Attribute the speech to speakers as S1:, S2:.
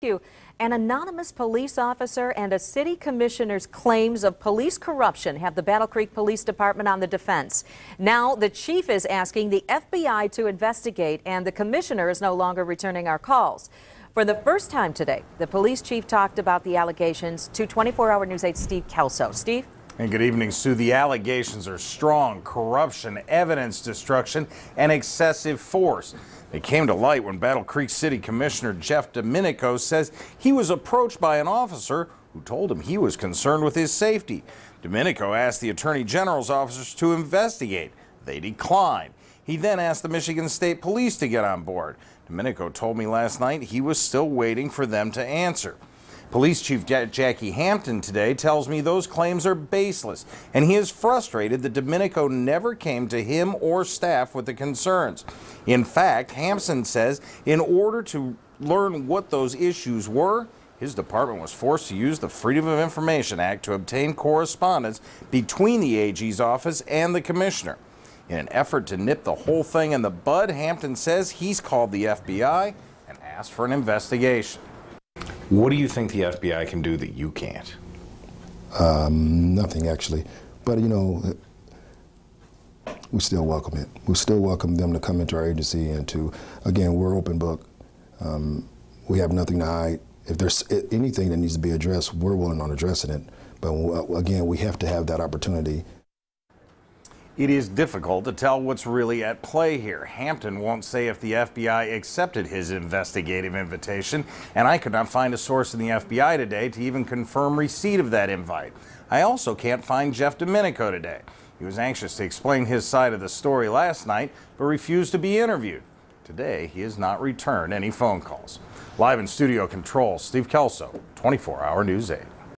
S1: An anonymous police officer and a city commissioner's claims of police corruption have the Battle Creek Police Department on the defense. Now the chief is asking the FBI to investigate, and the commissioner is no longer returning our calls. For the first time today, the police chief talked about the allegations to 24-hour News 8's Steve Kelso. Steve?
S2: And good evening, Sue. The allegations are strong: corruption, evidence destruction, and excessive force. They came to light when Battle Creek City Commissioner Jeff Domenico says he was approached by an officer who told him he was concerned with his safety. Domenico asked the Attorney General's officers to investigate. They declined. He then asked the Michigan State Police to get on board. Domenico told me last night he was still waiting for them to answer. Police Chief Jackie Hampton today tells me those claims are baseless, and he is frustrated that Domenico never came to him or staff with the concerns. In fact, Hampton says in order to learn what those issues were, his department was forced to use the Freedom of Information Act to obtain correspondence between the AG's office and the commissioner. In an effort to nip the whole thing in the bud, Hampton says he's called the FBI and asked for an investigation. What do you think the FBI can do that you can't?
S3: Nothing, actually. But, you know, we still welcome it. We still welcome them to come into our agency and to, again, we're open book. We have nothing to hide. If there's anything that needs to be addressed, we're willing on addressing it. But, again, we have to have that opportunity.
S2: It is difficult to tell what's really at play here. Hampton won't say if the FBI accepted his investigative invitation, and I could not find a source in the FBI today to even confirm receipt of that invite. I also can't find Jeff Domenico today. He was anxious to explain his side of the story last night, but refused to be interviewed. Today, he has not returned any phone calls. Live in studio control, Steve Kelso, 24-hour News 8.